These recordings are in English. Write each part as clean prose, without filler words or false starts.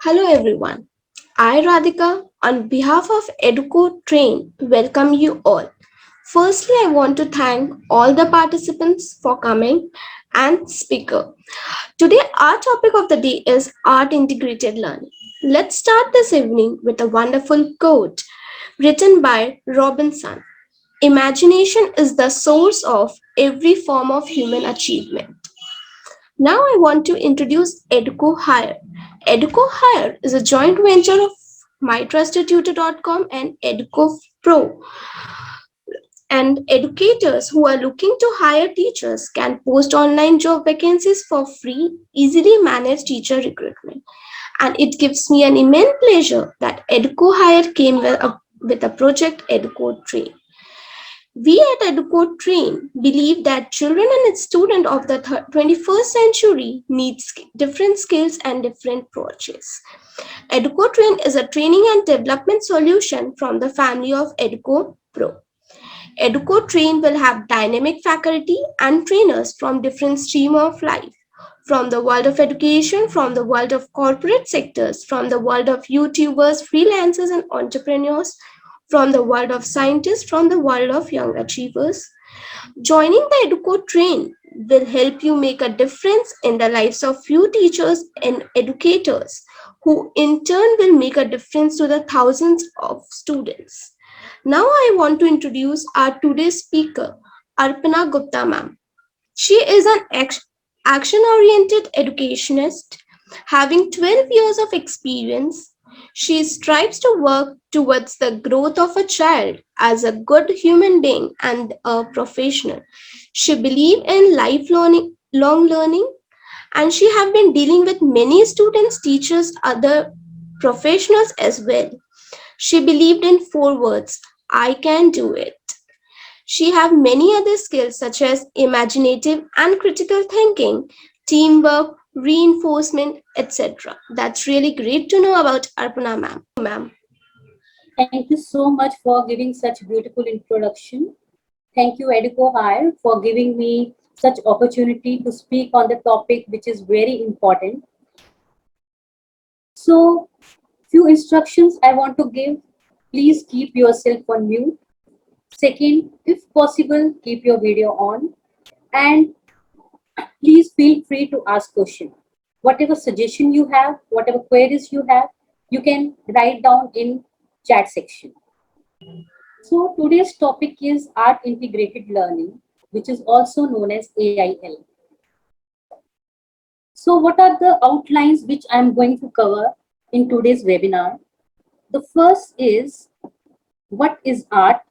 Hello everyone. I Radhika on behalf of EducoTrain welcome you all. Firstly, I want to thank all the participants for coming and speaker. Today our topic of the day is art integrated learning. Let's start this evening with a wonderful quote written by Robinson. Imagination is the source of every form of human achievement. Now I want to introduce Educo Hire. Educo Hire is a joint venture of mytrustedtutor.com and Educo Pro. And educators who are looking to hire teachers can post online job vacancies for free, easily manage teacher recruitment. And it gives me an immense pleasure that Educo Hire came with a project Educo Train. We at EducoTrain believe that children and students of the 21st century need different skills and different approaches. EducoTrain is a training and development solution from the family of Educo Pro. EducoTrain will have dynamic faculty and trainers from different streams of life, from the world of education, from the world of corporate sectors, from the world of YouTubers, freelancers, and entrepreneurs, from the world of scientists, from the world of young achievers. Joining the Educo Train will help you make a difference in the lives of few teachers and educators, who in turn will make a difference to the thousands of students. Now I want to introduce our today's speaker, Arpana Gupta ma'am. She is an action-oriented educationist, having 12 years of experience. She strives to work towards the growth of a child as a good human being and a professional. She believes in lifelong long learning, and she have been dealing with many students, teachers, other professionals as well. She believed in four words: I can do it. She have many other skills such as imaginative and critical thinking, teamwork, reinforcement, etc. That's really great to know about Arpana ma'am. Thank you so much for giving such beautiful introduction. Thank you, Educo Hire, for giving me such opportunity to speak on the topic which is very important. So, few instructions I want to give. Please keep yourself on mute. Second, if possible, keep your video on. And please feel free to ask questions. Whatever suggestion you have, whatever queries you have, you can write down in chat section. So today's topic is art integrated learning, which is also known as AIL. So what are the outlines which I'm going to cover in today's webinar? The first is what is art?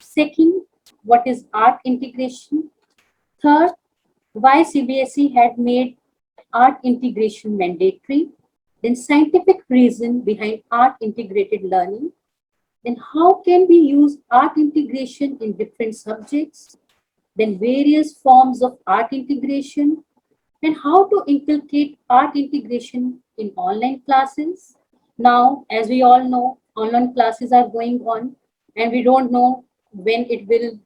Second, what is art integration? Third, why CBSE had made art integration mandatory? Then scientific reason behind art integrated learning. Then how can we use art integration in different subjects? Then various forms of art integration, and how to inculcate art integration in online classes. Now, as we all know, online classes are going on, and we don't know when it will,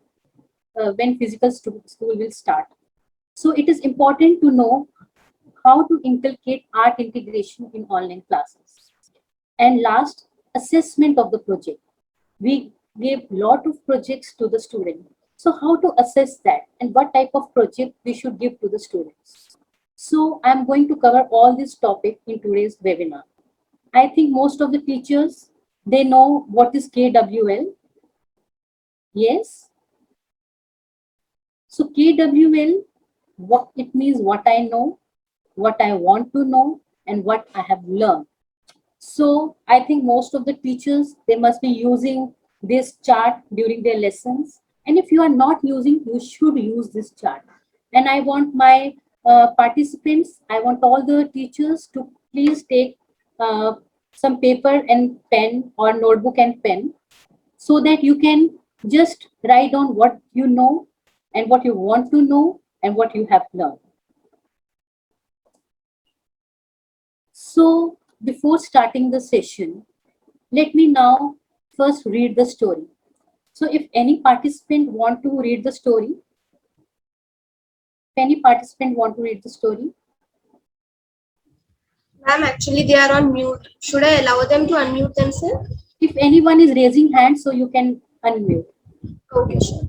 when physical school will start. So it is important to know how to inculcate art integration in online classes. And last, assessment of the project. We gave lot of projects to the student. So how to assess that and what type of project we should give to the students. So I'm going to cover all this topic in today's webinar. I think most of the teachers, they know what is KWL. Yes. So KWL, what it means, what I know, what I want to know, and what I have learned. So I think most of the teachers, they must be using this chart during their lessons. And if you are not using, you should use this chart. And I want my participants, I want all the teachers to please take some paper and pen or notebook and pen so that you can just write down what you know and what you want to know and what you have learned. So before starting the session, let me now first read the story. So if any participant want to read the story, Ma'am, actually they are on mute. Should I allow them to unmute themselves? If anyone is raising hand, so you can unmute. Okay, sure.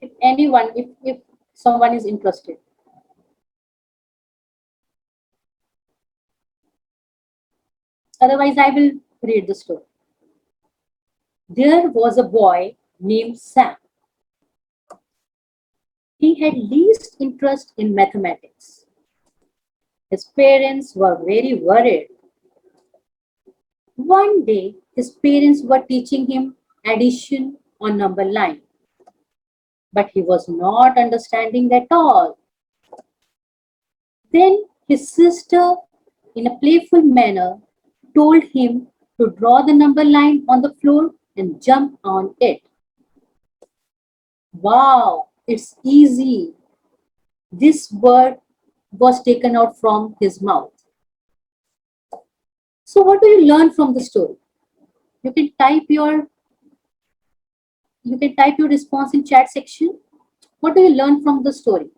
If anyone, if someone is interested. Otherwise, I will read the story. There was a boy named Sam. He had least interest in mathematics. His parents were very worried. One day, his parents were teaching him addition on number line, but he was not understanding at all. Then his sister, in a playful manner, told him to draw the number line on the floor and jump on it. Wow, it's easy. This word was taken out from his mouth. So what do you learn from the story? You can type your response in chat section. What do you learn from the story?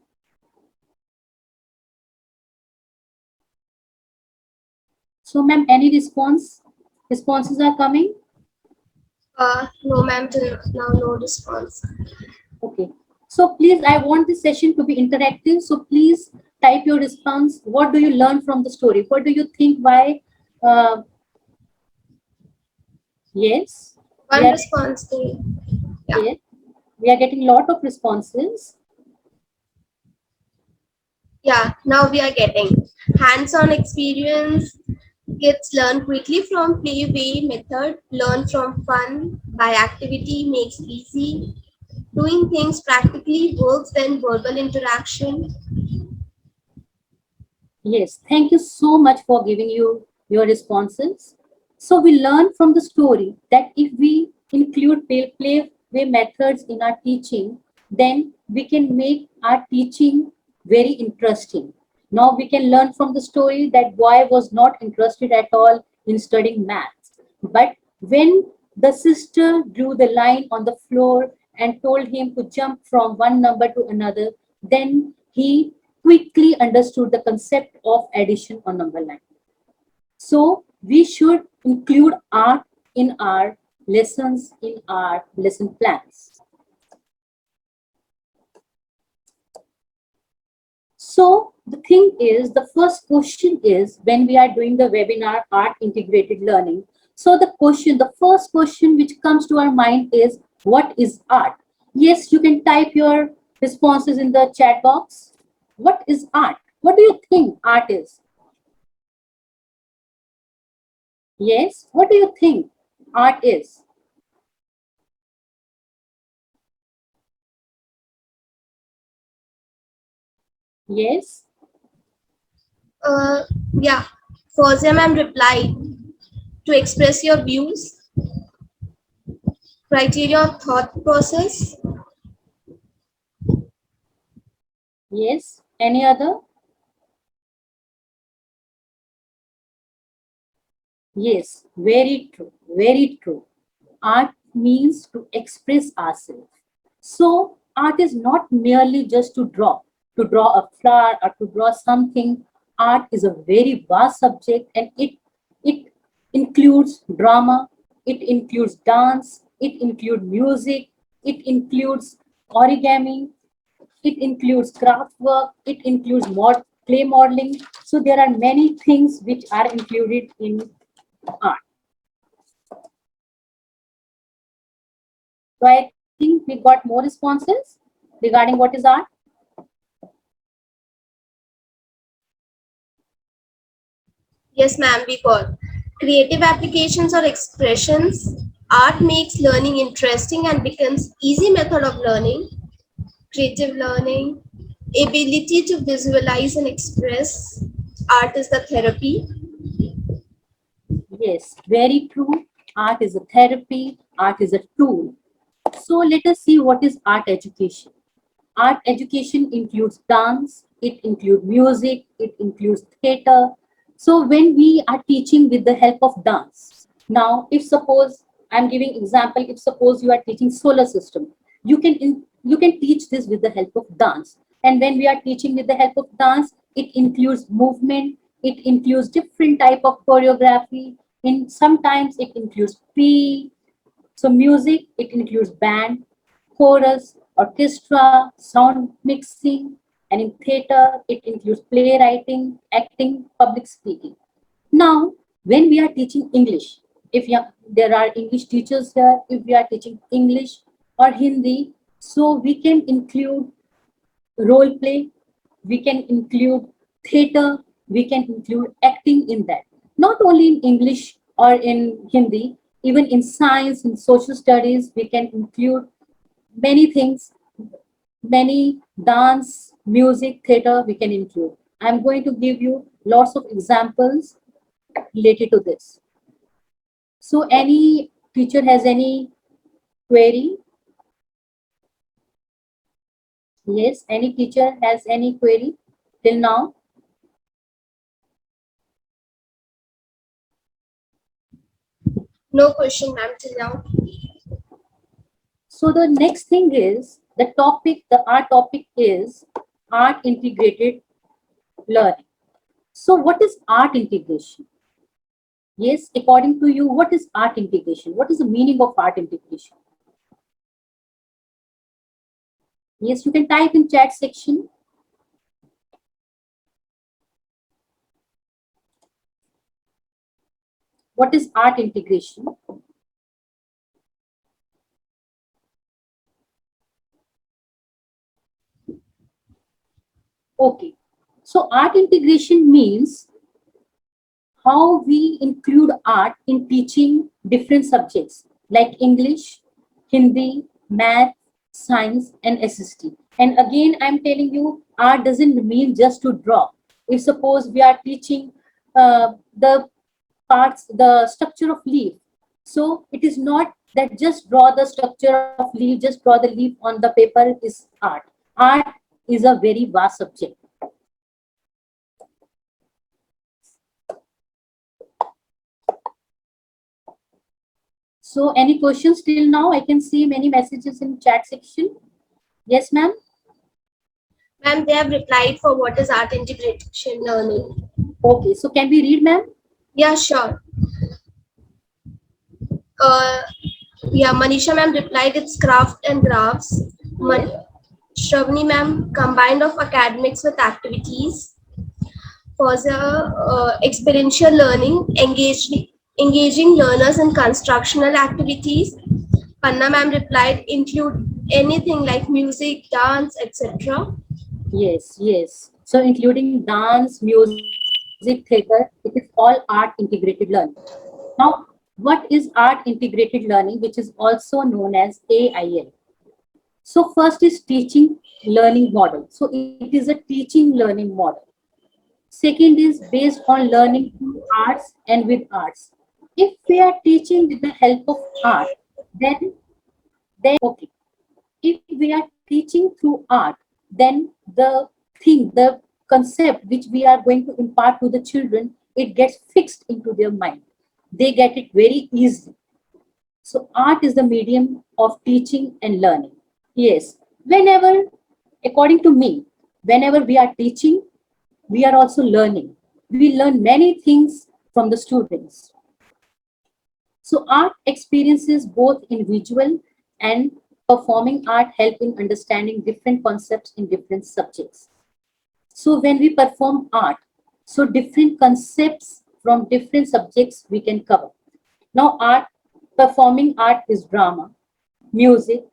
So ma'am, any response? Responses are coming? No, ma'am, till now no response. Okay. So please, I want this session to be interactive. So please type your response. What do you learn from the story? What do you think? Why? Uh, yes. We One are, response. Yeah. yes. We are getting a lot of responses. Yeah, now we are getting hands-on experience. Kids learn quickly from play way method, learn from fun, by activity makes easy. Doing things practically works than verbal interaction. Yes, thank you so much for giving your responses. So we learn from the story that if we include play way methods in our teaching, then we can make our teaching very interesting. Now we can learn from the story that boy was not interested at all in studying maths. But when the sister drew the line on the floor and told him to jump from one number to another, then he quickly understood the concept of addition on number line. So we should include art in our lessons, in our lesson plans. So the thing is, the first question is when we are doing the webinar art integrated learning. So the first question which comes to our mind is, what is art? Yes, you can type your responses in the chat box. What is art? What do you think art is? Yes, what do you think art is? Yes, Uh, yeah, Fozia ma'am replied to express your views, criteria of thought process. yes. Any other? Yes, very true, very true. Art means to express ourselves. So art is not merely just to draw a flower or to draw something. Art is a very vast subject and it includes drama, it includes dance, it includes music, it includes origami, it includes craft work, it includes clay modeling. So there are many things which are included in art. So I think we got more responses regarding what is art. Yes, ma'am, we got creative applications or expressions. Art makes learning interesting and becomes easy method of learning. Creative learning, ability to visualize and express. Art is the therapy. Yes, very true. Art is a therapy, art is a tool. So let us see what is art education. Art education includes dance, it includes music, it includes theater. So when we are teaching with the help of dance, now if suppose I'm giving example, if suppose you are teaching solar system, you can teach this with the help of dance. And when we are teaching with the help of dance, it includes movement, it includes different type of choreography. In sometimes it includes P. So music, it includes band, chorus, orchestra, sound mixing, and in theater, it includes playwriting, acting, public speaking. Now, when we are teaching English, if there are English teachers here, if we are teaching English or Hindi, so we can include role play, we can include theater, we can include acting in that. Not only in English or in Hindi, even in science, in social studies, we can include many things, many dance, music, theater, we can include. I'm going to give you lots of examples related to this. So any teacher has any query? Yes, any teacher has any query till now? No question, ma'am, till now. So the next thing is our topic is art integrated learning. So what is art integration? Yes, according to you, what is art integration? What is the meaning of art integration? Yes, you can type in chat section. What is art integration? Okay. So art integration means how we include art in teaching different subjects like English, Hindi, math, science, and SST. And again, I'm telling you, art doesn't mean just to draw. If suppose we are teaching the parts, the structure of leaf, so it is not that just draw the structure of leaf, just draw the leaf on the paper is art. Art is a very vast subject. So any questions till now? I can see many messages in chat section. Yes, ma'am. Ma'am, they have replied for what is art integration learning. Okay, so can we read, ma'am? Yeah, sure. Uh, yeah, Manisha ma'am replied it's craft and graphs. Shravani ma'am combined of academics with activities. For the experiential learning, engaging learners in constructional activities. Panna ma'am replied include anything like music, dance, etc. Yes, yes. So including dance, music, theater, it is all art integrated learning. Now, what is art integrated learning, which is also known as AIL? So first is teaching learning model. So it is a teaching learning model. Second is based on learning through arts and with arts. If we are teaching with the help of art, then okay. If we are teaching through art, then the thing, the concept which we are going to impart to the children, it gets fixed into their mind. They get it very easily. So art is the medium of teaching and learning. Yes, whenever, according to me, whenever we are teaching, we are also learning. We learn many things from the students. So art experiences both in visual and performing art help in understanding different concepts in different subjects. So when we perform art, so different concepts from different subjects we can cover. Now performing art is drama, music,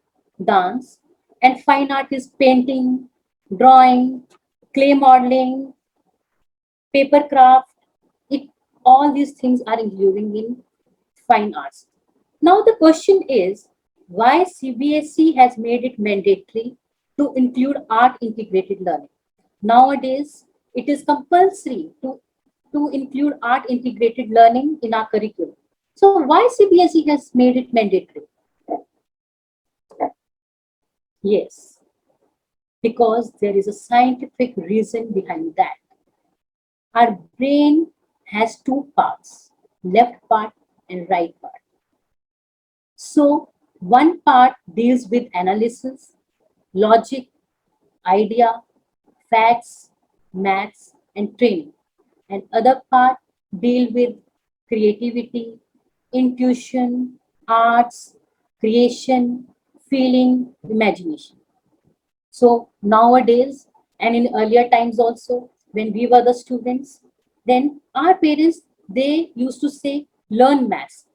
dance, and fine art is painting, drawing, clay modeling, paper craft. It, all these things are including in fine arts. Now the question is why CBSE has made it mandatory to include art integrated learning. Nowadays, it is compulsory to include art integrated learning in our curriculum. So why CBSE has made it mandatory? Yes, because there is a scientific reason behind that. Our brain has two parts, left part and right part. So one part deals with analysis, logic, idea, facts, maths, and training. and other part deal with creativity, intuition, arts, creation, feeling, imagination. So nowadays, and in earlier times also, when we were the students, then our parents, they used to say, learn maths.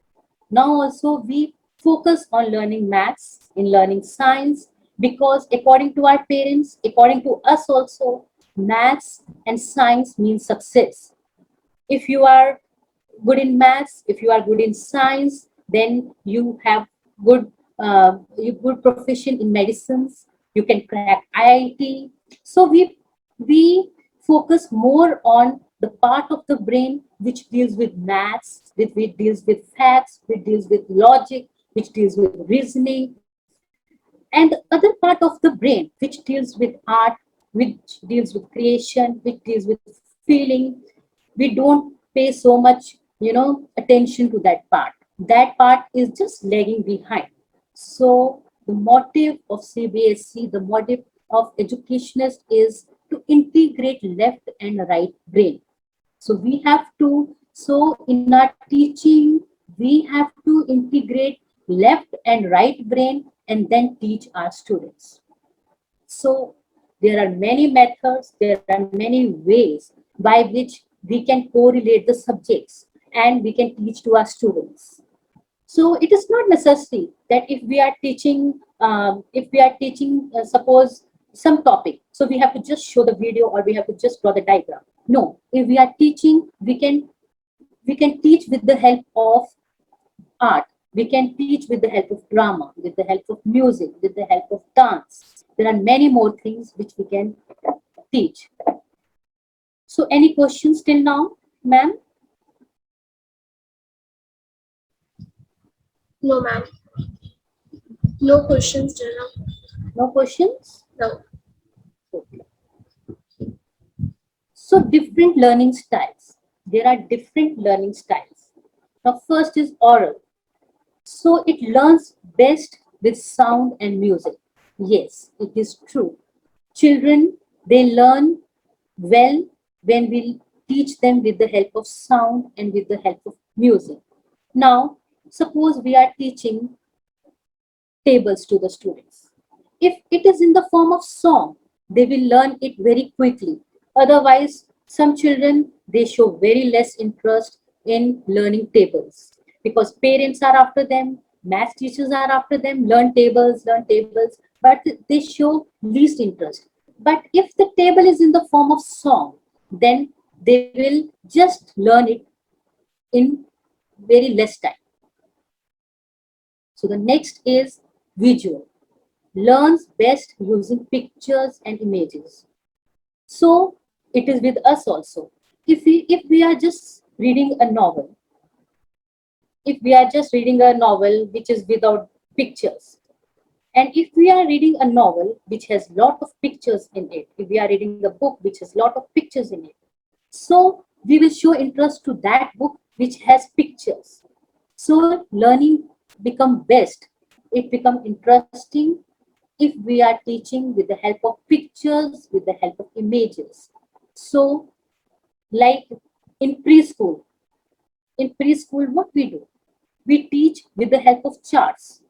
Now also we focus on learning maths, in learning science, because according to our parents, according to us also, maths and science means success. If you are good in maths, if you are good in science, then you have good you good profession in medicines. You can crack IIT. So we focus more on the part of the brain which deals with maths, which deals with facts, which deals with logic, which deals with reasoning, and the other part of the brain which deals with art, which deals with creation, which deals with feeling. We don't pay so much, attention to that part. That part is just lagging behind. So the motive of CBSE, the motive of educationist is to integrate left and right brain. So we have to, so in our teaching, we have to integrate left and right brain and then teach our students. So there are many methods, there are many ways by which we can correlate the subjects and we can teach to our students. So it is not necessary that if we are teaching, suppose some topic, so we have to just show the video or we have to just draw the diagram. No, if we are teaching, we can teach with the help of art. We can teach with the help of drama, with the help of music, with the help of dance. There are many more things which we can teach. So any questions till now, ma'am? No, ma'am. No questions till now. No questions? No. Okay. So different learning styles. There are different learning styles. Now first is oral. So it learns best with sound and music. Yes, it is true. Children, they learn well when we teach them with the help of sound and with the help of music. Now, suppose we are teaching tables to the students. If it is in the form of song, they will learn it very quickly. Otherwise, some children, they show very less interest in learning tables because parents are after them, math teachers are after them, learn tables, but they show least interest. But if the table is in the form of song, then they will just learn it in very less time. So the next is visual. Learns best using pictures and images. So it is with us also. If we are just reading a novel, if we are just reading a novel which is without pictures, and if we are reading a novel which has lot of pictures in it, if we are reading a book which has lot of pictures in it, so we will show interest to that book which has pictures. So learning become best. It become interesting if we are teaching with the help of pictures, with the help of images. So like in preschool, what we do? We teach with the help of charts.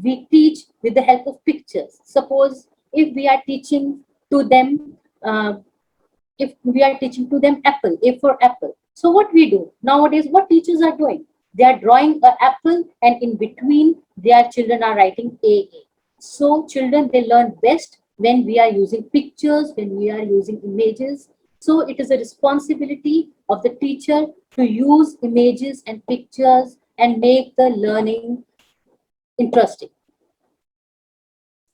We teach with the help of pictures. Suppose if we are teaching to them, apple, A for apple. So what we do nowadays, what teachers are doing? They are drawing an apple, and in between, their children are writing AA. So children, they learn best when we are using pictures, when we are using images. So it is a responsibility of the teacher to use images and pictures and make the learning interesting.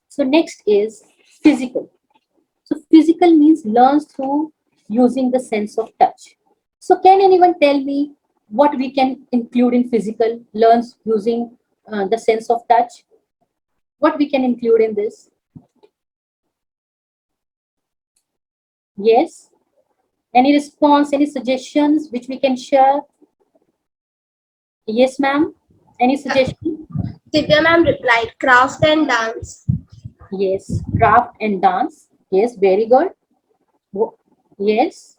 So next is physical. So physical means learns through using the sense of touch. So can anyone tell me what we can include in physical learns using the sense of touch? What we can include in this? Yes. Any response, any suggestions which we can share? Yes, ma'am. Any suggestion? Divya ma'am replied, craft and dance. Yes. Craft and dance. Yes, very good. Yes.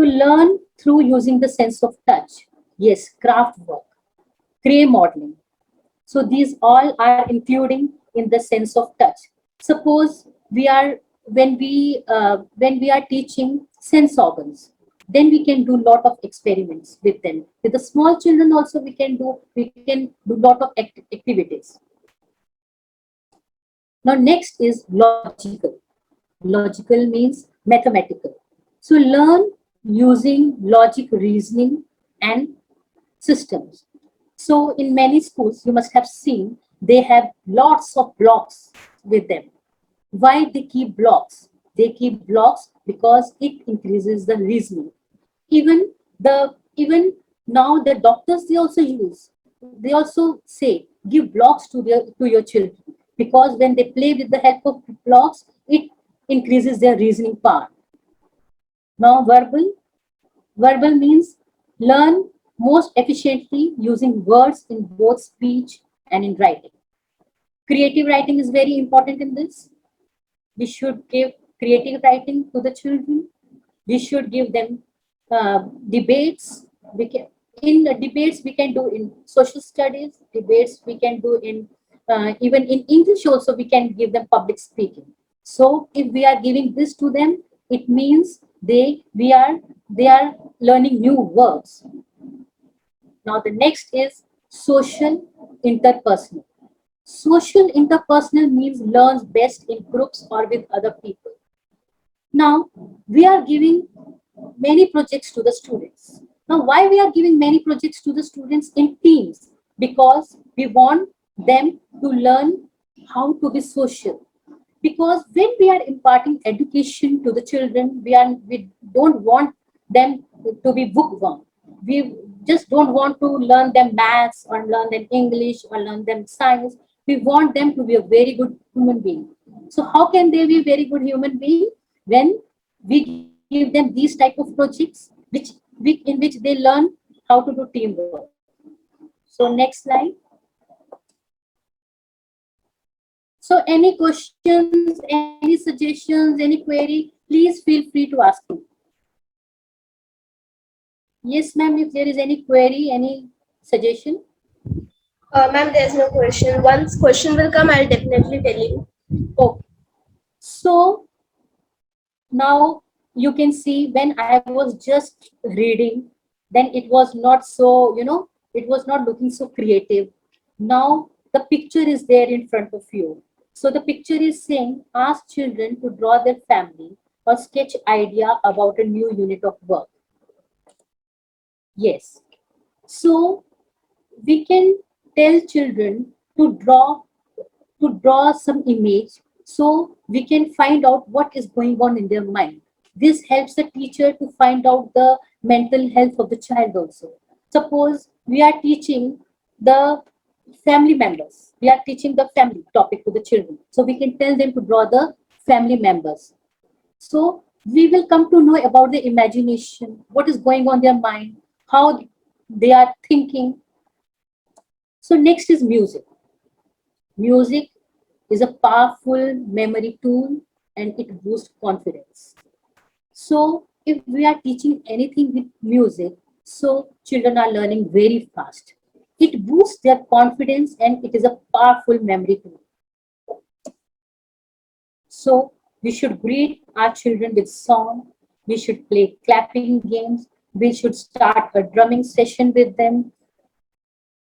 So learn through using the sense of touch. Yes, craft work, clay modeling. So these all are including in the sense of touch. Suppose we are when we are teaching sense organs, then we can do lot of experiments with them. With the small children also we can do lot of activities. Now next is logical. Logical means mathematical. So learn using logic reasoning and systems. So in many schools, you must have seen they have lots of blocks with them. Why they keep blocks? They keep blocks because it increases the reasoning. Even now the doctors they also say give blocks to your children, because when they play with the help of blocks, it increases their reasoning power. Now verbal means learn most efficiently using words in both speech and in writing. Creative writing is very important in this. We should give creative writing to the children. We should give them debates. We can in the debates we can do in social studies. Debates we can do in even in English also we can give them public speaking. So if we are giving this to them, it means they are learning new words. Now the next is social interpersonal. Social interpersonal means learns best in groups or with other people. Now we are giving many projects to the students. Now why we are giving many projects to the students in teams? Because we want them to learn how to be social. Because when we are imparting education to the children, we don't want them to be bookworm. We just don't want to learn them maths or learn them English or learn them science. We want them to be a very good human being. So how can they be a very good human being? When we give them these type of projects in which they learn how to do teamwork. So next slide. So any questions, any suggestions, any query, please feel free to ask me. Yes, ma'am, if there is any query, any suggestion. Ma'am, there's no question. Once question will come, I'll definitely tell you. Okay. So now you can see when I was just reading, then it was not so, it was not looking so creative. Now the picture is there in front of you. So the picture is saying, ask children to draw their family or sketch idea about a new unit of work. Yes. So we can tell children to draw some image, so we can find out what is going on in their mind. This helps the teacher to find out the mental health of the child also. Suppose we are teaching the family members, we are teaching the family topic to the children, so we can tell them to draw the family members. So we will come to know about their imagination, what is going on in their mind, how they are thinking. So next is music. Music is a powerful memory tool and it boosts confidence. So if we are teaching anything with music, so children are learning very fast. It boosts their confidence and it is a powerful memory tool. So we should greet our children with song. We should play clapping games. We should start a drumming session with them.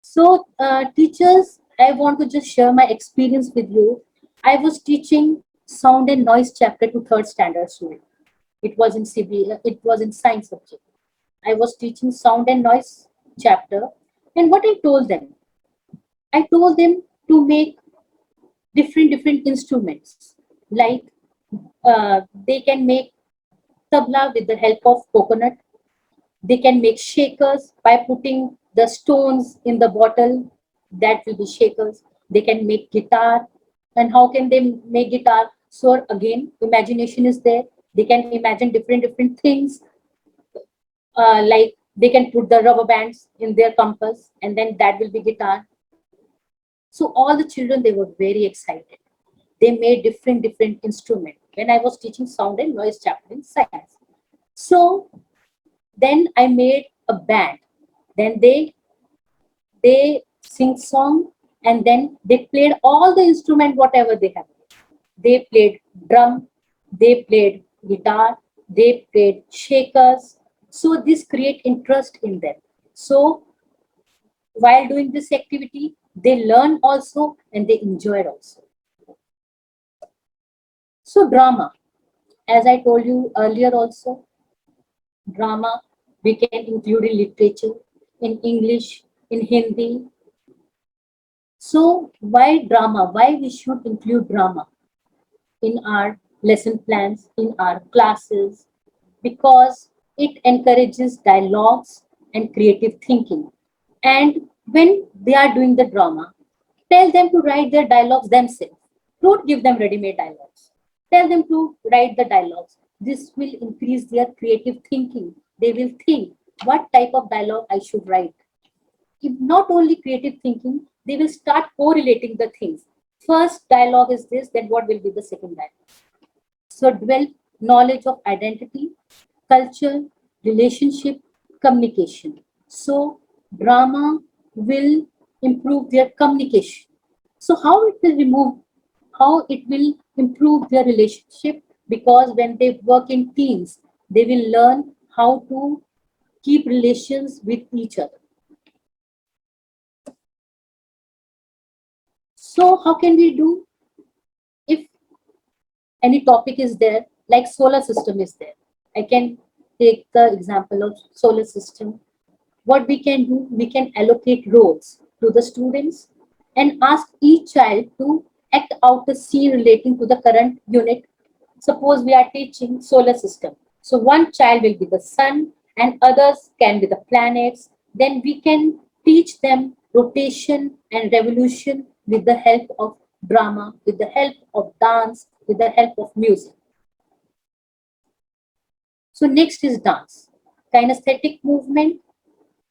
So, teachers, I want to just share my experience with you. I was teaching sound and noise chapter to third standard student. It was in it was in science subject. I was teaching sound and noise chapter, and what I told them to make different instruments. Like they can make tabla with the help of coconut. They can make shakers by putting the stones in the bottle. That will be shakers. They can make guitar. And how can they make guitar? So again, imagination is there. They can imagine different things. Like they can put the rubber bands in their compass, and then that will be guitar. So all the children, they were very excited. They made different instruments when I was teaching sound and noise chapter in science. So Then I made a band. Then they sing song, and then they played all the instrument whatever they have. They played drum, they played guitar, they played shakers. So this create interest in them. So while doing this activity, they learn also and they enjoy it also. So drama, as I told you earlier also, drama we can include in literature, in English, in Hindi. So why drama? Why we should include drama in our lesson plans, in our classes? Because it encourages dialogues and creative thinking. And when they are doing the drama, tell them to write their dialogues themselves. Don't give them ready-made dialogues. Tell them to write the dialogues. This will increase their creative thinking. They will think what type of dialogue I should write. If not only creative thinking, they will start correlating the things. First dialogue is this, then what will be the second dialogue? So develop knowledge of identity, culture, relationship, communication. So drama will improve their communication. So how it will improve their relationship? Because when they work in teams, they will learn how to keep relations with each other. So how can we do if any topic is there, like solar system is there? I can take the example of solar system. What we can do, we can allocate roles to the students and ask each child to act out a scene relating to the current unit. Suppose we are teaching solar system. So one child will be the sun and others can be the planets. Then we can teach them rotation and revolution with the help of drama, with the help of dance, with the help of music. So next is dance. Kinesthetic movement,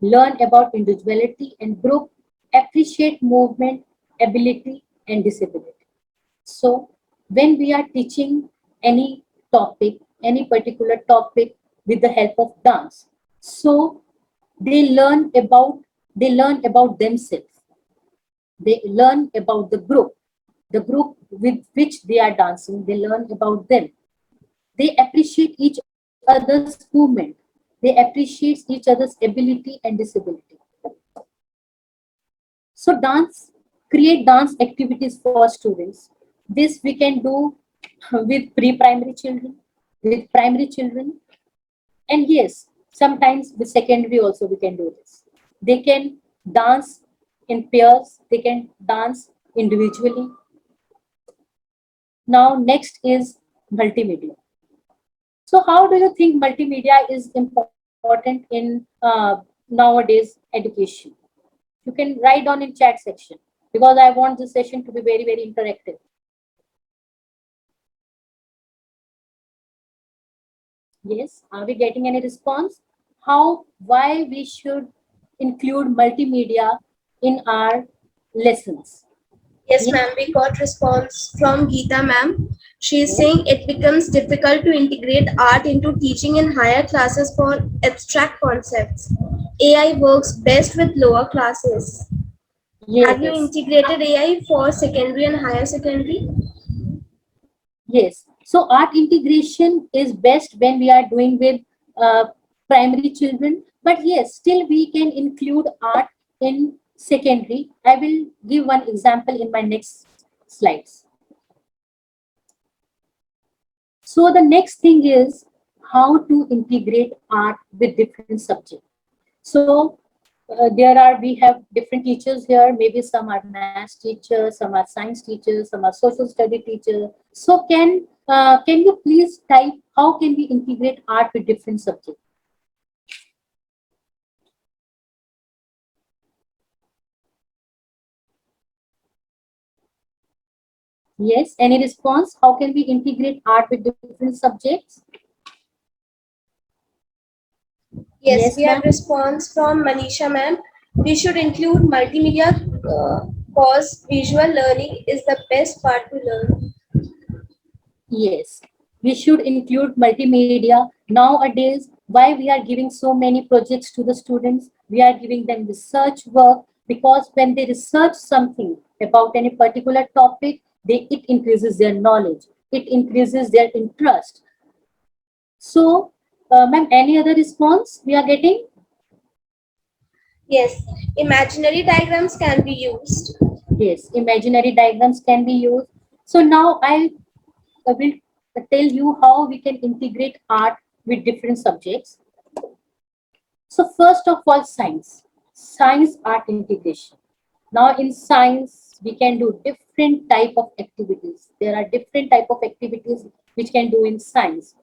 learn about individuality and group, appreciate movement, ability, and disability. So when we are teaching any topic, any particular topic with the help of dance, so they learn about themselves. They learn about the group with which they are dancing. They learn about them. They appreciate each other's movement. They appreciate each other's ability and disability. So create dance activities for students. This we can do with pre-primary children, with primary children, and yes, sometimes with secondary also we can do this. They can dance in pairs, they can dance individually. Now next is multimedia. So how do you think multimedia is important in nowadays education? You can write down in chat section, because I want this session to be very, very interactive. Yes, are we getting any response? Why we should include multimedia in our lessons? Yes, Yes, ma'am, we got response from Geeta, ma'am. She is yes, saying it becomes difficult to integrate art into teaching in higher classes for abstract concepts. AI works best with lower classes. Have you yes. integrated AI for secondary and higher secondary? Yes. So art integration is best when we are doing with uh, primary children. But yes, still we can include art in secondary. I will give one example in my next slides. So the next thing is how to integrate art with different subjects. So we have different teachers here. Maybe some are math teachers, some are science teachers, some are social study teachers. So can you please type how can we integrate art with different subjects? Yes, any response? How can we integrate art with different subjects? Yes, Yes, we have ma'am. response from Manisha, ma'am. We should include multimedia cause visual learning is the best part to learn. Yes, we should include multimedia. Nowadays, Why we are giving so many projects to the students? We are giving them research work, because when they research something about any particular topic, it increases their knowledge, it increases their interest. So, ma'am, any other response we are getting? Yes, imaginary diagrams can be used. Yes, imaginary diagrams can be used. So now I will tell you how we can integrate art with different subjects. So first of all, science art integration. Now in science, we can do different type of activities. There are different type of activities which can do in science.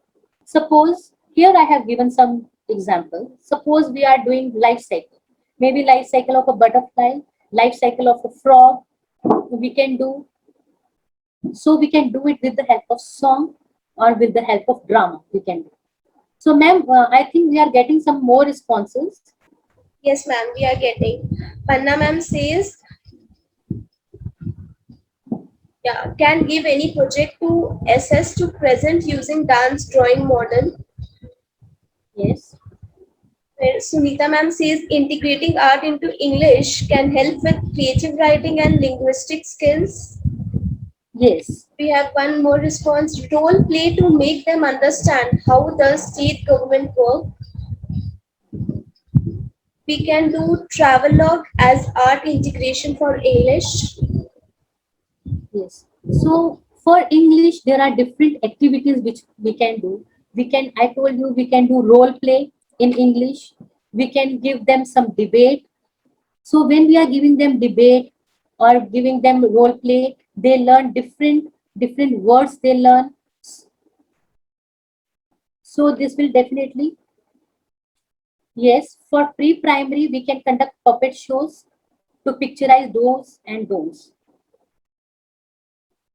Suppose here I have given some example. Suppose we are doing life cycle, maybe life cycle of a butterfly, life cycle of a frog. We can do, so we can do it with the help of song or with the help of drama. We can do. So, ma'am, I think we are getting some more responses. Yes, ma'am, we are getting. Panna ma'am says, yeah, can give any project to assess to present using dance drawing model. Yes. Where Sunita ma'am says integrating art into English can help with creative writing and linguistic skills. Yes. We have one more response. Role play to make them understand how does state government work. We can do travelogue as art integration for English. Yes. So for English, there are different activities which we can do. I told you, we can do role play in English. We can give them some debate. So when we are giving them debate or giving them role play, they learn different words they learn. So this will definitely, yes, for pre-primary, we can conduct puppet shows to picturize do's and don'ts.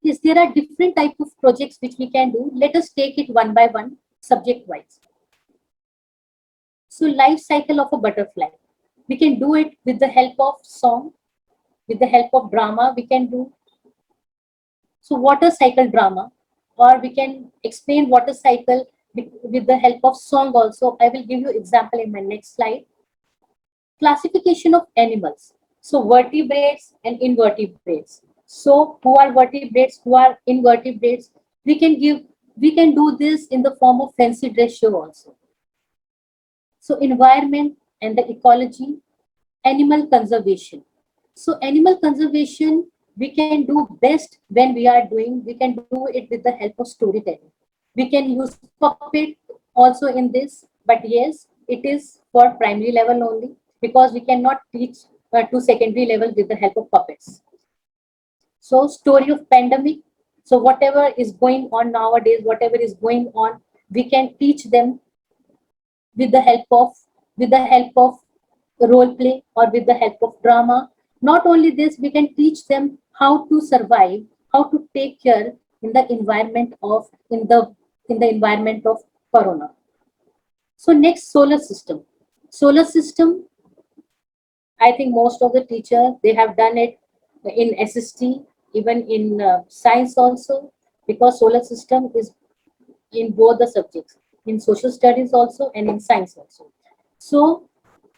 Yes, there are different type of projects which we can do. Let us take it one by one, subject wise. So life cycle of a butterfly. We can do it with the help of song, with the help of drama, we can do. So water cycle drama, or we can explain water cycle with the help of song also. I will give you example in my next slide. Classification of animals. So vertebrates and invertebrates. So who are vertebrates, who are invertebrates? We can do this in the form of fancy dress show also. So environment and the ecology, animal conservation. So animal conservation, we can do best when we can do it with the help of storytelling. We can use puppet also in this, but yes, it is for primary level only, because we cannot teach to secondary level with the help of puppets. So story of pandemic. So whatever is going on nowadays, whatever is going on, we can teach them with the help of role play or with the help of drama. Not only this, we can teach them how to survive, how to take care in the environment of in the environment of corona. So next, solar system. Solar system, I think most of the teachers, they have done it in SST, even in science also, because solar system is in both the subjects, in social studies also and in science also. So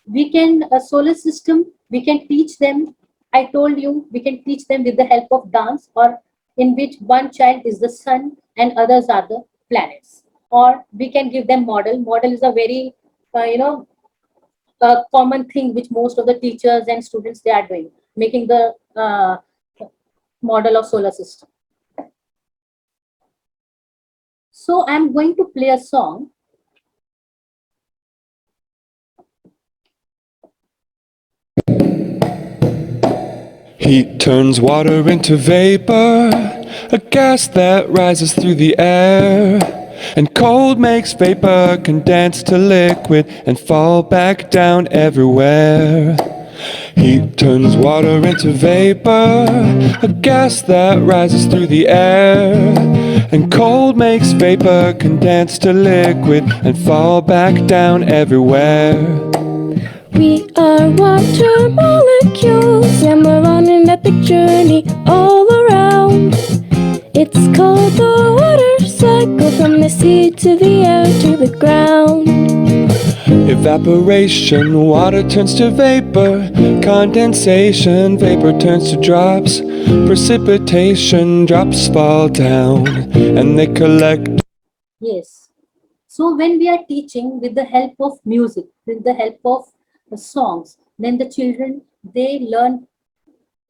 we can, a solar system, we can teach them, I told you, we can teach them with the help of dance, or in which one child is the sun and others are the planets. Or we can give them model. Model is a very, a common thing which most of the teachers and students, they are doing, making the model of solar system. So I'm going to play a song. Heat turns water into vapor, a gas that rises through the air. And cold makes vapor condense to liquid and fall back down everywhere. Heat turns water into vapor, a gas that rises through the air. And cold makes vapor condense to liquid and fall back down everywhere. We are water molecules and we're on an epic journey all around. It's called the water cycle, from the sea to the air to the ground. Evaporation, water turns to vapor. Condensation, vapor turns to drops. Precipitation, drops fall down and they collect. Yes. So when we are teaching with the help of music, with the help of songs, then the children, they learn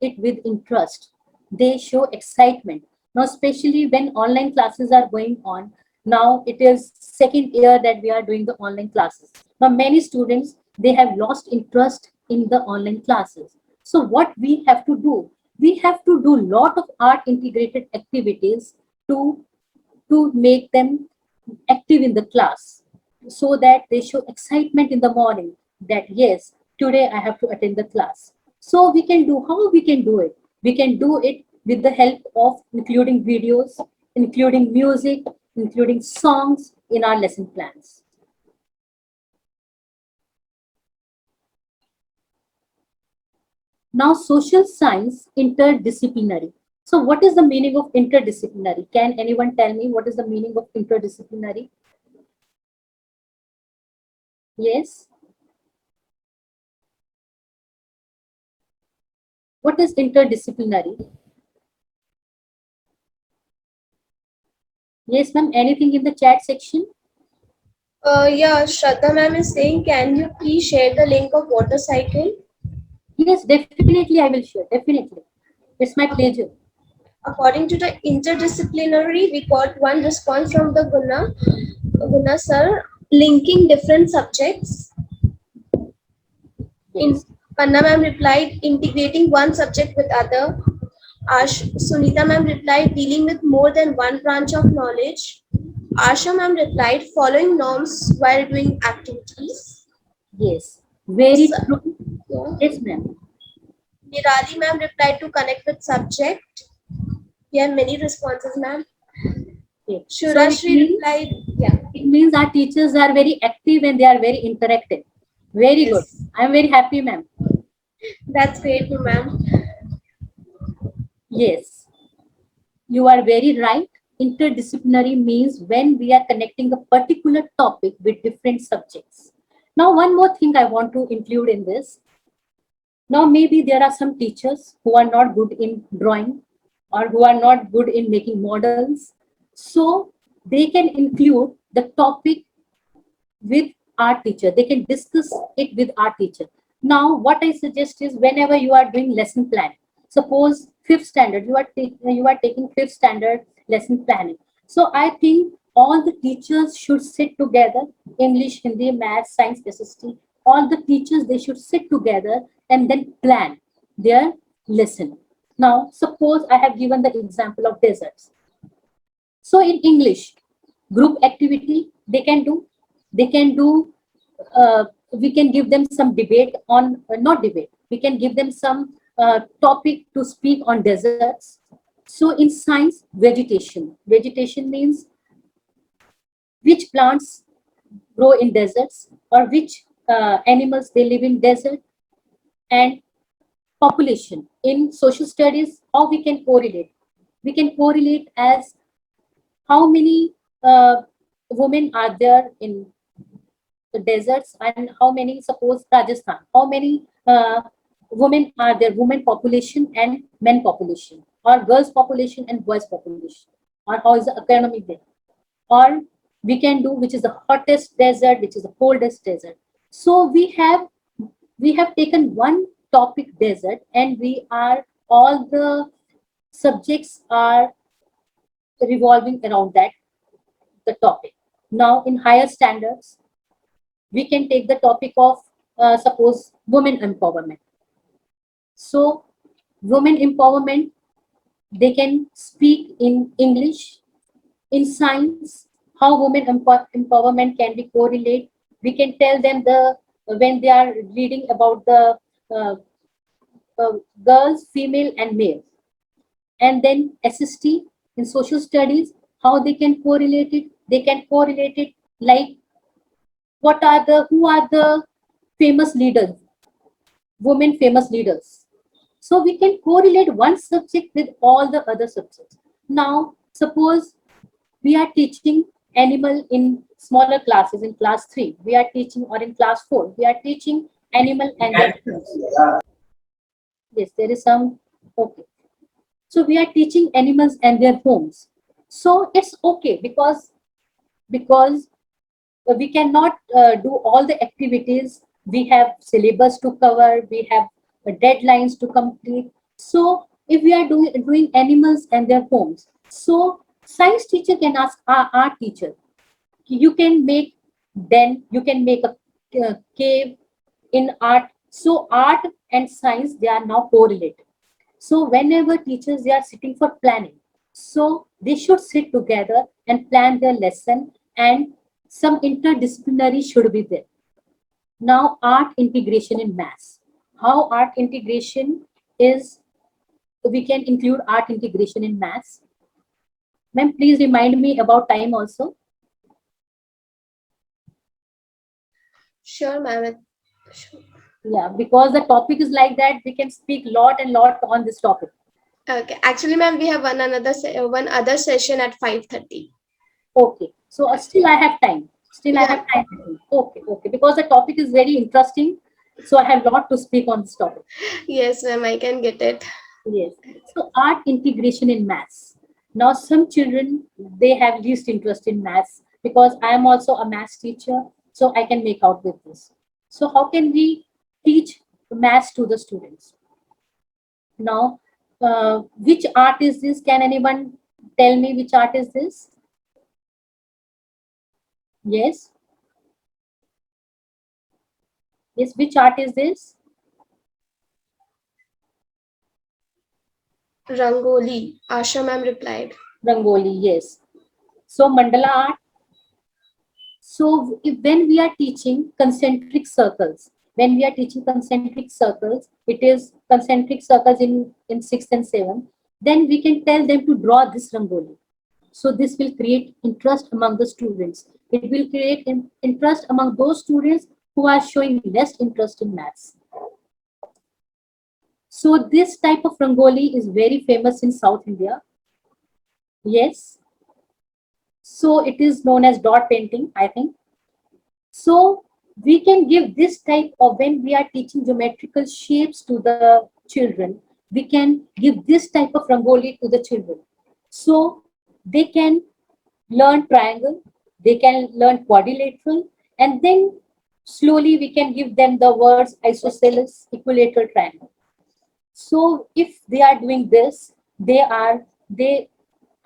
it with interest. They show excitement. Now, especially when online classes are going on, now it is second year that we are doing the online classes. Now, many students, they have lost interest in the online classes. So what we have to do? We have to do lot of art integrated activities to make them active in the class so that they show excitement in the morning that yes, today I have to attend the class. So we can do, how we can do it? We can do it with the help of including videos, including music, including songs in our lesson plans. Now, social science interdisciplinary. So what is the meaning of interdisciplinary? Can anyone tell me what is the meaning of interdisciplinary? Yes. What is interdisciplinary? Yes, ma'am. Anything in the chat section? Yeah, Shraddha ma'am is saying, can you please share the link of water cycle? Yes, definitely I will share. Definitely. It's my pleasure. According to the interdisciplinary, we got one response from the Guna sir, linking different subjects. In Yes. Panna ma'am replied, integrating one subject with other. Sunita ma'am replied, dealing with more than one branch of knowledge. Asha ma'am replied, following norms while doing activities. Yes. Very So, true. yeah. Yes, ma'am. Nirali ma'am replied to connect with subject. We have many responses, ma'am. Okay. So Shurashri replied, yeah. it means our teachers are very active and they are very interactive. Very good. Yes, I am very happy, ma'am. that's great, ma'am. Yes. You are very right. Interdisciplinary means when we are connecting a particular topic with different subjects. Now, one more thing I want to include in this. Now, maybe there are some teachers who are not good in drawing or who are not good in making models. So, they can include the topic with our teacher. They can discuss it with our teacher. Now, what I suggest is whenever you are doing lesson plan, suppose fifth standard, you are taking fifth standard lesson planning. So I think all the teachers should sit together, English, Hindi, Math, Science, SST, all the teachers, they should sit together and then plan their lesson. Now, suppose I have given the example of deserts. So in English, group activity they can do. They can do. We can give them some debate on not debate. We can give them some topic to speak on deserts. So in science, vegetation. Vegetation means which plants grow in deserts or which animals they live in desert, and population. In social studies, how we can correlate? We can correlate as how many women are there in the deserts and how many, suppose Rajasthan, how many women are there, women population and men population, or girls population and boys population, or how is the economy there, or we can do which is the hottest desert, which is the coldest desert. So we have taken one topic desert, and we are all the subjects are revolving around that the topic. Now, in higher standards, we can take the topic of suppose women empowerment. So, women empowerment, they can speak in English. In science, how women empowerment can be correlate. We can tell them the when they are reading about the uh, girls, female, and male, and then SST in social studies, how they can correlate it. They can correlate it like what are the who are the famous leaders, women famous leaders. So we can correlate one subject with all the other subjects. Now suppose we are teaching animal in smaller classes in class 3, we are teaching, or in class 4, we are teaching animal and their homes. Yes, there is some, okay. So we are teaching animals and their homes. So it's okay because we cannot do all the activities. We have syllabus to cover, we have deadlines to complete. So if we are doing animals and their homes, so science teacher can ask our art teacher, you can make, then you can make a cave in art. So art and science, they are now correlated. So whenever teachers, they are sitting for planning, so they should sit together and plan their lesson, and some interdisciplinary should be there. Now, art integration in maths. How art integration is, we can include art integration in maths. Ma'am, please remind me about time also. Sure, ma'am. Sure. Yeah, because the topic is like that, we can speak lot and lot on this topic. Okay. Actually, ma'am, we have one other session at 5:30. Okay, so still I have time. Still I Yeah. have time. Okay, okay, because the topic is very interesting, so I have a lot to speak on this topic. Yes, ma'am, I can get it. Yes. So art integration in maths. Now some children, they have least interest in maths, because I am also a maths teacher, so I can make out with this. So how can we teach maths to the students? Now, which art is this? Can anyone tell me which art is this? Yes. Yes, which art is this? Rangoli, Asha ma'am replied. Rangoli, yes. So mandala art. So when we are teaching concentric circles, it is concentric circles in 6th and 7th, then we can tell them to draw this rangoli. So this will create interest among the students. It will create interest among those students who are showing less interest in maths. So this type of rangoli is very famous in South India. Yes. So it is known as dot painting, I think. So we can give this type of, when we are teaching geometrical shapes to the children, we can give this type of rangoli to the children. So they can learn triangle, they can learn quadrilateral, and then slowly we can give them the words isosceles, equilateral, triangle. So if they are doing this, they are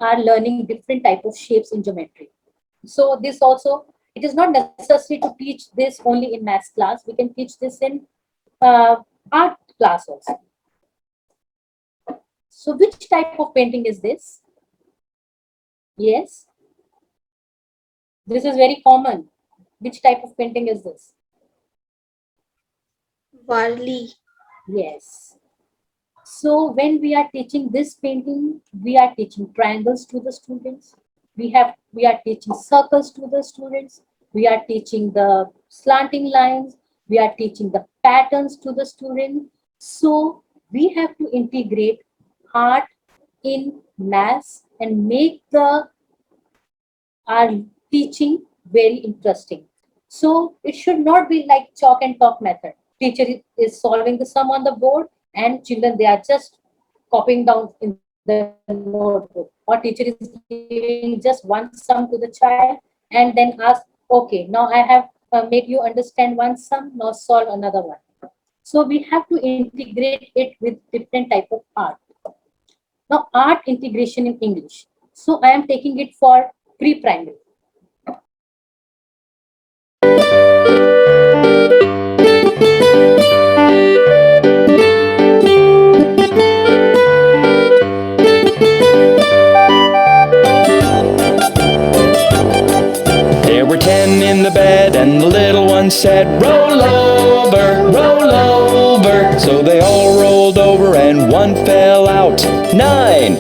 learning different type of shapes in geometry. So this also, it is not necessary to teach this only in maths class. We can teach this in art class also. So which type of painting is this? Yes, this is very common. Which type of painting is this? Varli. Yes. So when we are teaching this painting, we are teaching triangles to the students. We are teaching circles to the students. We are teaching the slanting lines. We are teaching the patterns to the student. So we have to integrate art in maths and make our teaching very interesting. So it should not be like chalk and talk method. Teacher is solving the sum on the board, and children, they are just copying down in the notebook. Or teacher is giving just one sum to the child and then ask, okay, now I have made you understand one sum, now solve another one. So we have to integrate it with different type of art. Now art integration in English. So I am taking it for pre-primary. There were 10 in the bed, and the little one said, roll over, roll over. So they all rolled over, and one fell out. 9,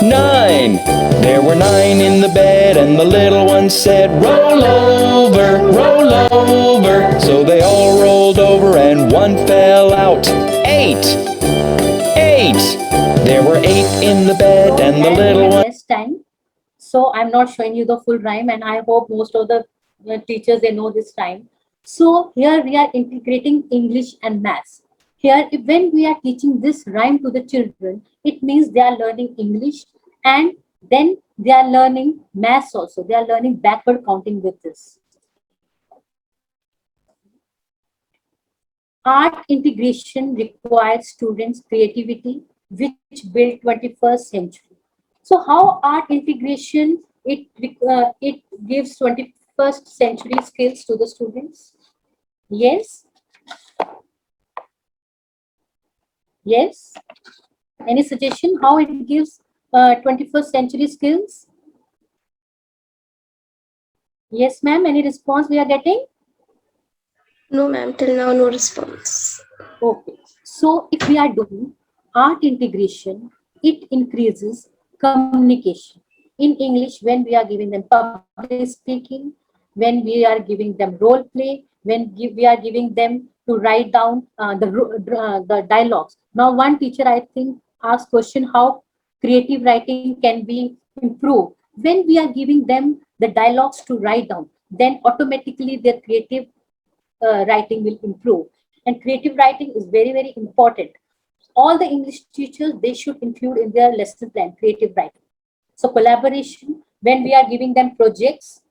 9. There were 9 in the bed, and the little one said, roll over, roll over. So they all rolled over, and one fell out. 8, 8. There were 8 in the bed, and the little one... Less time. So I'm not showing you the full rhyme, and I hope most of the teachers, they know this rhyme. So here we are integrating English and maths. Here, when we are teaching this rhyme to the children, it means they are learning English, and then they are learning maths also. They are learning backward counting with this. Art integration requires students' creativity, which build 21st century. So how art integration, it gives 21st century skills to the students? Yes, yes. Any suggestion how it gives 21st century skills? Yes, ma'am. Any response we are getting? No, ma'am, till now, no response. Okay. So if we are doing art integration, it increases communication. In English, when we are giving them public speaking, when we are giving them role play, we are giving them to write down the dialogues. Now, one teacher, I think, asked question how creative writing can be improved. When we are giving them the dialogues to write down, then automatically their creative writing will improve. And creative writing is very, very important. All the English teachers, they should include in their lesson plan creative writing. So collaboration, when we are giving them projects,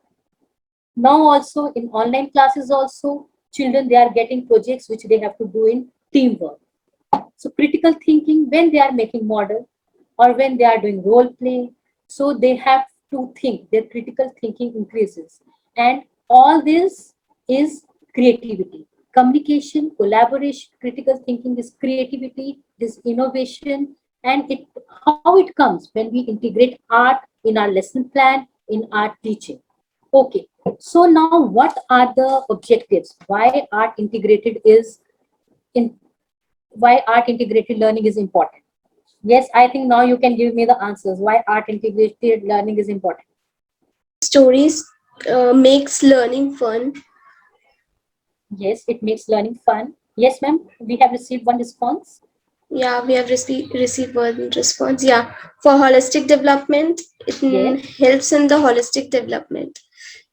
now also in online classes also, children, they are getting projects which they have to do in teamwork. So critical thinking, when they are making model or when they are doing role play, so they have to think, their critical thinking increases. And all this is creativity. Communication, collaboration, critical thinking is creativity, is innovation, and it how it comes when we integrate art in our lesson plan, in our teaching. Okay, so now what are the objectives? Why art integrated is in why art integrated learning is important? Yes, I think now you can give me the answers. Why art integrated learning is important? Stories makes learning fun. Yes, it makes learning fun. Yes, ma'am, we have received one response. Yeah, we have received one response. Yeah, for holistic development, it Yes, helps in the holistic development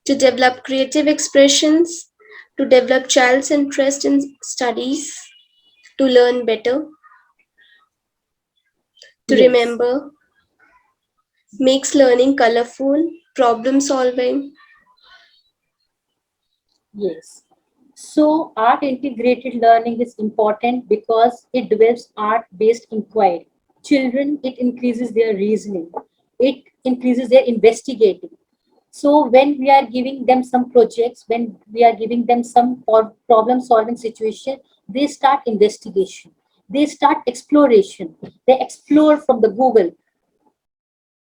to develop creative expressions, to develop child's interest in studies, to learn better, to yes, remember, makes learning colorful, problem solving. yes. So art integrated learning is important because it develops art-based inquiry. Children, it increases their reasoning. It increases their investigating. So when we are giving them some projects, when we are giving them some problem solving situation, they start investigation. They start exploration. They explore from the Google.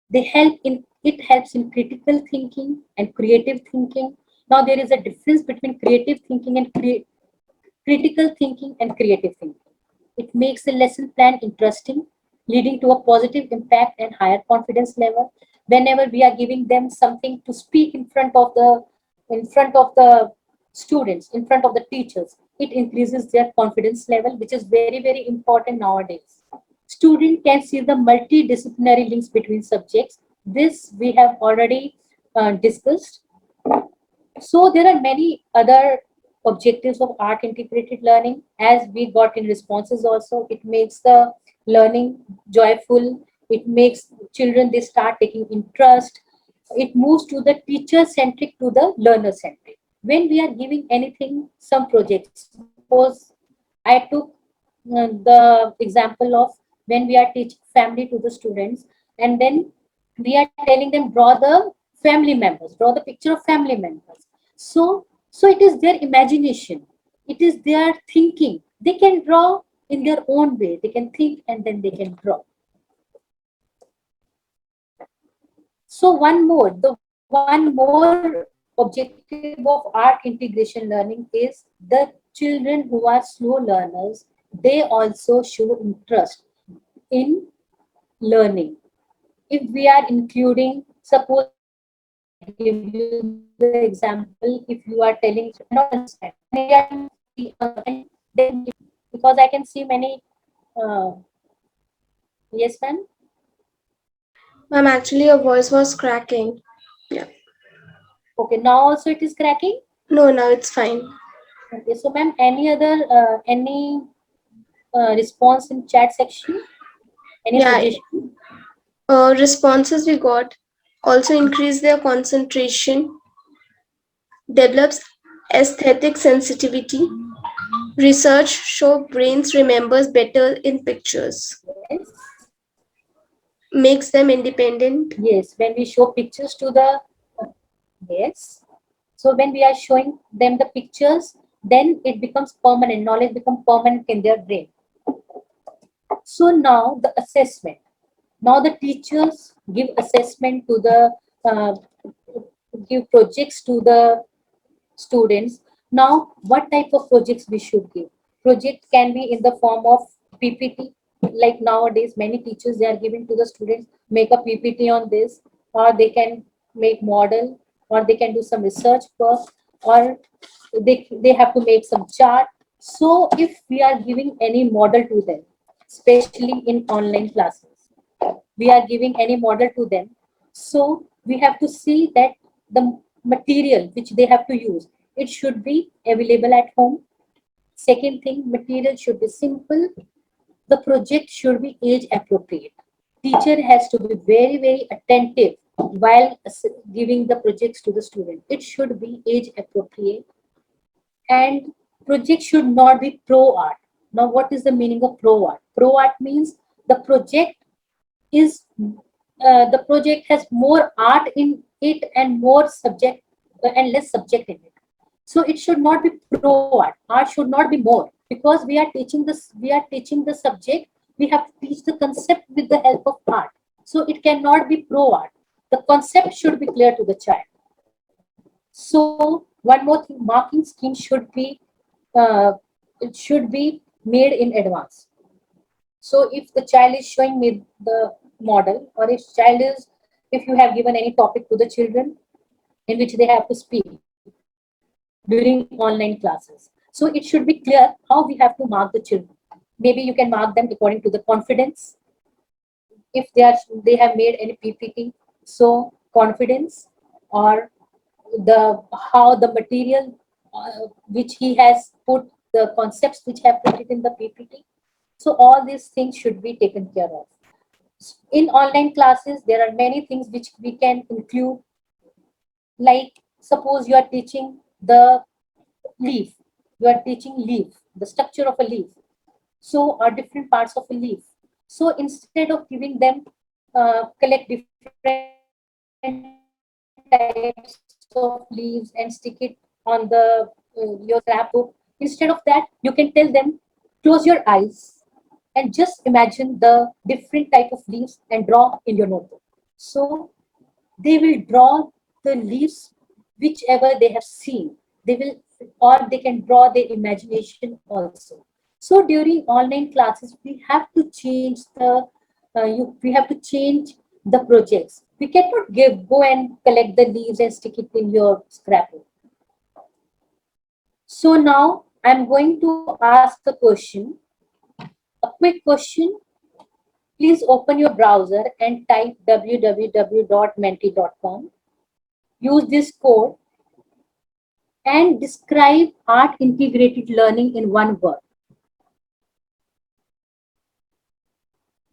They help in it helps in critical thinking and creative thinking. Now there is a difference between creative thinking and critical thinking and creative thinking. It makes the lesson plan interesting, leading to a positive impact and higher confidence level. Whenever we are giving them something to speak in front of the students, in front of the teachers, it increases their confidence level, which is very, very important nowadays. Student can see the multidisciplinary links between subjects. This we have already discussed. So there are many other objectives of art integrated learning. As we got in responses also, it makes the learning joyful. It makes children, they start taking interest. It moves to the teacher centric to the learner centric. When we are giving anything, some projects, suppose I took the example of when we are teaching family to the students, and then we are telling them draw the family members, draw the picture of family members. So it is their imagination, it is their thinking. They can draw in their own way, they can think and then they can draw. So one more objective of art integration learning is the children who are slow learners, they also show interest in learning. If we are including, suppose I give you the example, if you are telling children not understand, when we are telling see then because I can see many uh, yes ma'am. Ma'am, actually your voice was cracking. Yeah. Okay, now also it is cracking. No, now it's fine. Okay, so ma'am, any other response in chat section? Any Yeah, suggestion? responses we got also increase their concentration, develops aesthetic sensitivity. Research show brains remembers better in pictures, Yes. makes them independent. Yes, when we show pictures to the yes. So when we are showing them the pictures, then it becomes permanent. Knowledge becomes permanent in their brain. So now the assessment. Now the teachers give assessment to the uh, give projects to the students. Now, what type of projects we should give? Project can be in the form of PPT. Like nowadays, many teachers they are giving to the students make a PPT on this, or they can make model, or they can do some research work, or they have to make some chart. So, if we are giving any model to them, especially in online classes, we are giving any model to them, so we have to see that the material which they have to use, it should be available at home. Second thing, material should be simple. The project should be age appropriate. Teacher has to be very very attentive while giving the projects to the student. It should be age appropriate, and project should not be pro art. Now what is the meaning of pro art? Pro art means the project is the project has more art in it and more subject and less subject in it. So it should not be pro art. Art should not be more, because we are teaching this. We are teaching the subject. We have to teach the concept with the help of art. So it cannot be pro art. The concept should be clear to the child. So one more thing, marking scheme should be uh, it should be made in advance. So if the child is showing me the model, or if you have given any topic to the children in which they have to speak during online classes, so it should be clear how we have to mark the children. Maybe you can mark them according to the confidence. If they have made any PPT, so confidence, or the how the material which he has put, the concepts which have put it in the PPT. So all these things should be taken care of. In online classes, there are many things which we can include. Like suppose you are teaching the leaf, you are teaching leaf, the structure of a leaf. So are different parts of a leaf. So instead of giving them collect different types of leaves and stick it on the your scrapbook, instead of that you can tell them, close your eyes and just imagine the different type of leaves and draw in your notebook. So they will draw the leaves whichever they have seen. They will, or they can draw their imagination also. So during online classes, we have to change the we have to change the projects. We cannot go and collect the leaves and stick it in your scrapbook. So now I'm going to ask a question, a quick question. Please open your browser and type www.menti.com. Use this code and describe art integrated learning in one word.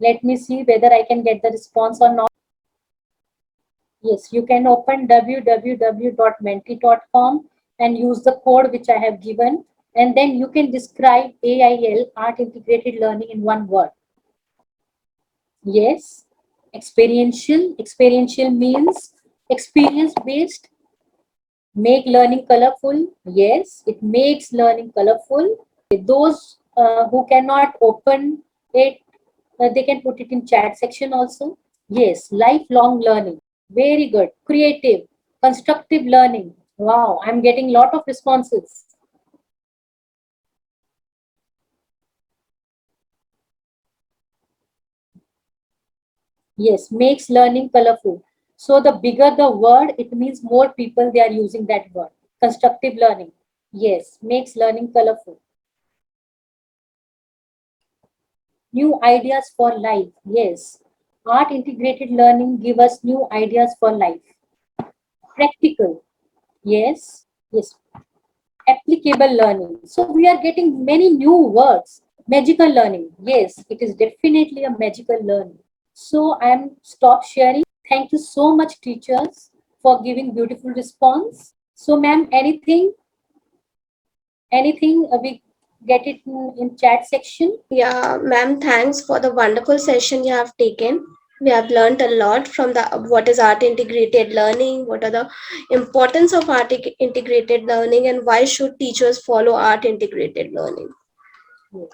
Let me see whether I can get the response or not. Yes, you can open www.menti.com and use the code which I have given, and then you can describe AIL, art integrated learning, in one word. Yes, experiential. Experiential means experience based. Make learning colorful. Yes, it makes learning colorful. Those who cannot open it, they can put it in chat section also. Yes, lifelong learning. Very good. Creative, constructive learning. Wow, I'm getting lot of responses. Yes, makes learning colorful. So the bigger the word, it means more people they are using that word. Constructive learning. Yes, makes learning colorful. New ideas for life. Yes, art integrated learning give us new ideas for life. Practical, yes, yes. Applicable learning. So we are getting many new words. Magical learning, yes, it is definitely a magical learning. So I am stop sharing. Thank you so much, teachers, for giving beautiful response. So, ma'am, anything we get it in chat section. Yeah, ma'am, thanks for the wonderful session you have taken. We have learned a lot from the what is art integrated learning, what are the importance of integrated learning, and why should teachers follow art integrated learning. Yes.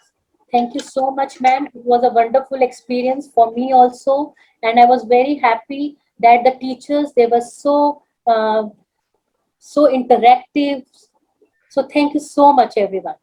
Thank you so much, ma'am. It was a wonderful experience for me also, and I was very happy that the teachers they were so interactive. So thank you so much, everyone.